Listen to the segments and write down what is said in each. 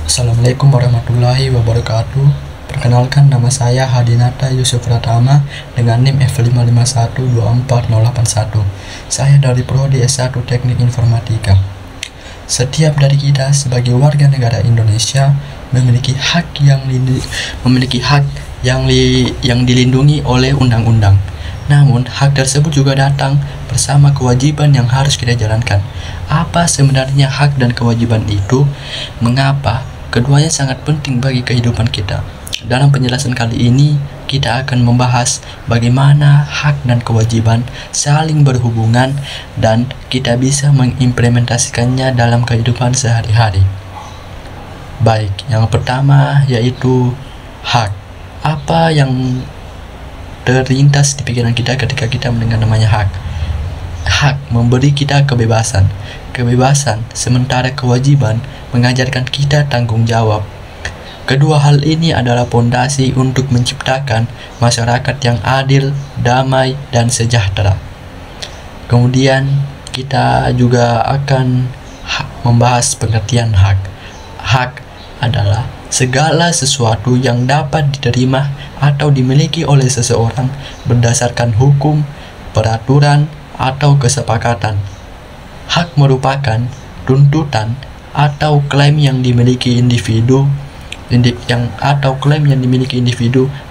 Assalamualaikum warahmatullahi wabarakatuh. Perkenalkan, nama saya Hadinata Yusuf Pratama dengan NIM F551240881. Saya dari Prodi S1 Teknik Informatika. Setiap dari kita sebagai warga negara Indonesia memiliki hak yang dilindungi oleh undang-undang. Namun, hak tersebut juga datang bersama kewajiban yang harus kita jalankan. Apa sebenarnya hak dan kewajiban itu? Mengapa? Keduanya sangat penting bagi kehidupan kita. Dalam penjelasan kali ini, kita akan membahas bagaimana hak dan kewajiban saling berhubungan dan kita bisa mengimplementasikannya dalam kehidupan sehari-hari. Baik, yang pertama yaitu hak. Apa yang terlintas di pikiran kita ketika kita mendengar namanya hak? Hak memberi kita kebebasan. Kebebasan, sementara kewajiban mengajarkan kita tanggung jawab. Kedua hal ini adalah pondasi untuk menciptakan masyarakat yang adil, damai, dan sejahtera. Kemudian kita juga akan membahas pengertian hak. Hak adalah segala sesuatu yang dapat diterima atau dimiliki oleh seseorang berdasarkan hukum, peraturan, atau kesepakatan. Hak merupakan tuntutan atau klaim yang dimiliki individu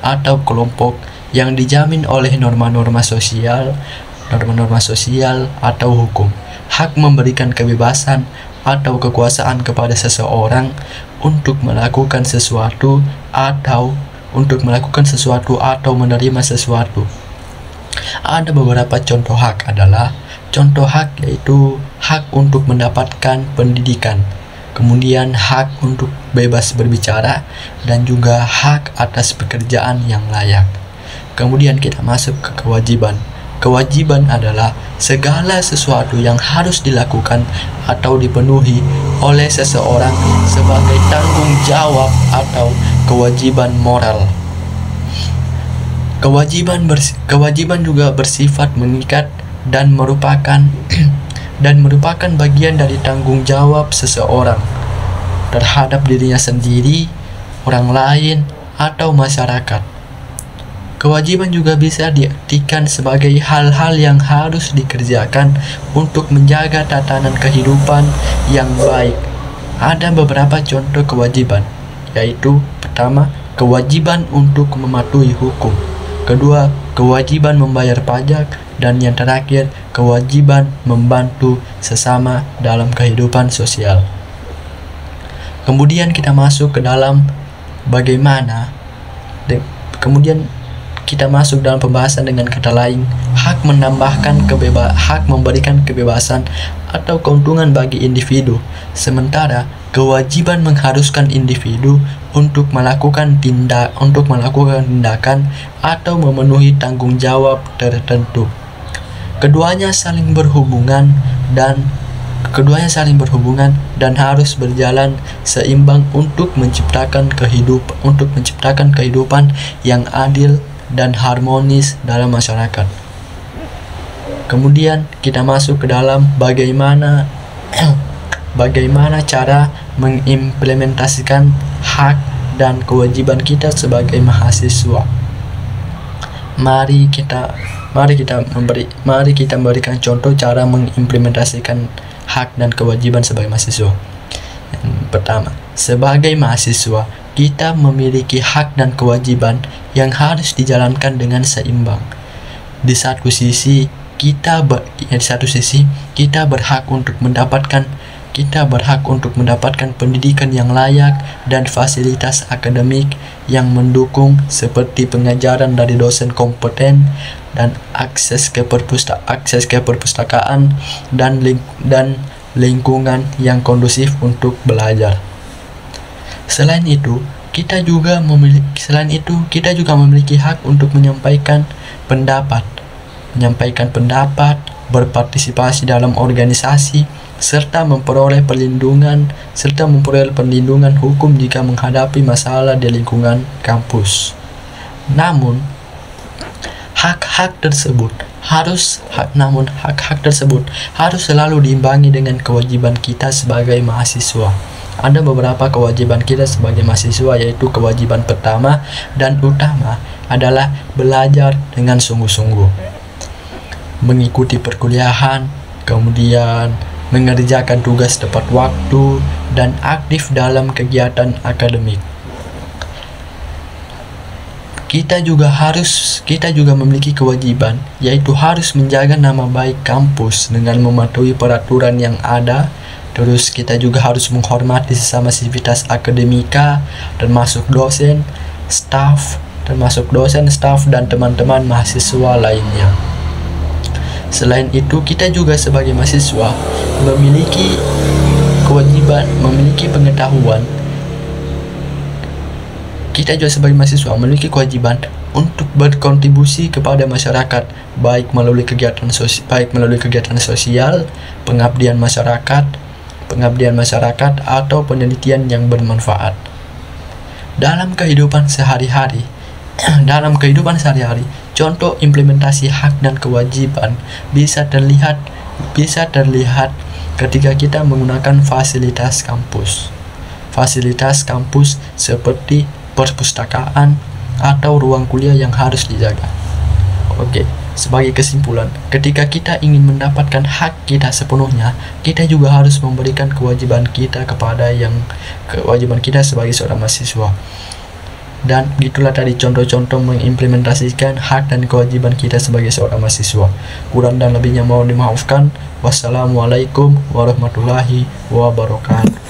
atau kelompok yang dijamin oleh norma-norma sosial atau hukum. Hak memberikan kebebasan atau kekuasaan kepada seseorang untuk melakukan sesuatu atau menerima sesuatu. Ada beberapa contoh hak contoh hak yaitu hak untuk mendapatkan pendidikan, kemudian hak untuk bebas berbicara, dan juga hak atas pekerjaan yang layak. Kemudian kita masuk ke kewajiban. Kewajiban adalah segala sesuatu yang harus dilakukan atau dipenuhi oleh seseorang sebagai tanggung jawab atau kewajiban moral. Kewajiban juga bersifat mengikat dan merupakan bagian dari tanggung jawab seseorang terhadap dirinya sendiri, orang lain, atau masyarakat. Kewajiban juga bisa diartikan sebagai hal-hal yang harus dikerjakan untuk menjaga tatanan kehidupan yang baik. Ada beberapa contoh kewajiban, yaitu pertama, kewajiban untuk mematuhi hukum. Kedua, kewajiban membayar pajak, dan yang terakhir, kewajiban membantu sesama dalam kehidupan sosial. Kemudian kita masuk ke dalam dalam pembahasan dengan kata lain. Hak memberikan kebebasan atau keuntungan bagi individu, sementara kewajiban mengharuskan individu untuk melakukan tindakan atau memenuhi tanggung jawab tertentu. Keduanya saling berhubungan dan harus berjalan seimbang untuk menciptakan kehidupan yang adil dan harmonis dalam masyarakat. Kemudian kita masuk ke dalam bagaimana cara mengimplementasikan hak dan kewajiban kita sebagai mahasiswa. Mari kita memberikan contoh cara mengimplementasikan hak dan kewajiban sebagai mahasiswa. Yang pertama, sebagai mahasiswa, kita memiliki hak dan kewajiban yang harus dijalankan dengan seimbang. Di satu sisi, kita berhak untuk mendapatkan pendidikan yang layak dan fasilitas akademik yang mendukung seperti pengajaran dari dosen kompeten dan akses ke perpustakaan dan lingkungan yang kondusif untuk belajar. Selain itu, kita juga memiliki hak untuk menyampaikan pendapat, berpartisipasi dalam organisasi, serta memperoleh perlindungan hukum jika menghadapi masalah di lingkungan kampus. Namun, hak-hak tersebut harus selalu diimbangi dengan kewajiban kita sebagai mahasiswa. Ada beberapa kewajiban kita sebagai mahasiswa, yaitu kewajiban pertama dan utama adalah belajar dengan sungguh-sungguh, mengikuti perkuliahan, kemudian mengerjakan tugas tepat waktu, dan aktif dalam kegiatan akademik. Kita juga memiliki kewajiban, yaitu harus menjaga nama baik kampus dengan mematuhi peraturan yang ada. Terus kita juga harus menghormati sesama sivitas akademika, termasuk dosen, staf, dan teman-teman mahasiswa lainnya. Selain itu, kita juga sebagai mahasiswa memiliki kewajiban, memiliki pengetahuan. Kita juga sebagai mahasiswa memiliki kewajiban untuk berkontribusi kepada masyarakat, baik melalui kegiatan sosial, pengabdian masyarakat atau penelitian yang bermanfaat. Dalam kehidupan sehari-hari, contoh implementasi hak dan kewajiban bisa terlihat ketika kita menggunakan fasilitas kampus. Fasilitas kampus seperti perpustakaan atau ruang kuliah yang harus dijaga. Oke, sebagai kesimpulan, ketika kita ingin mendapatkan hak kita sepenuhnya, kita juga harus memberikan kewajiban kita sebagai seorang mahasiswa. Dan itulah tadi contoh-contoh mengimplementasikan hak dan kewajiban kita sebagai seorang mahasiswa. Kurang dan lebihnya mohon dimaafkan. Wassalamualaikum warahmatullahi wabarakatuh.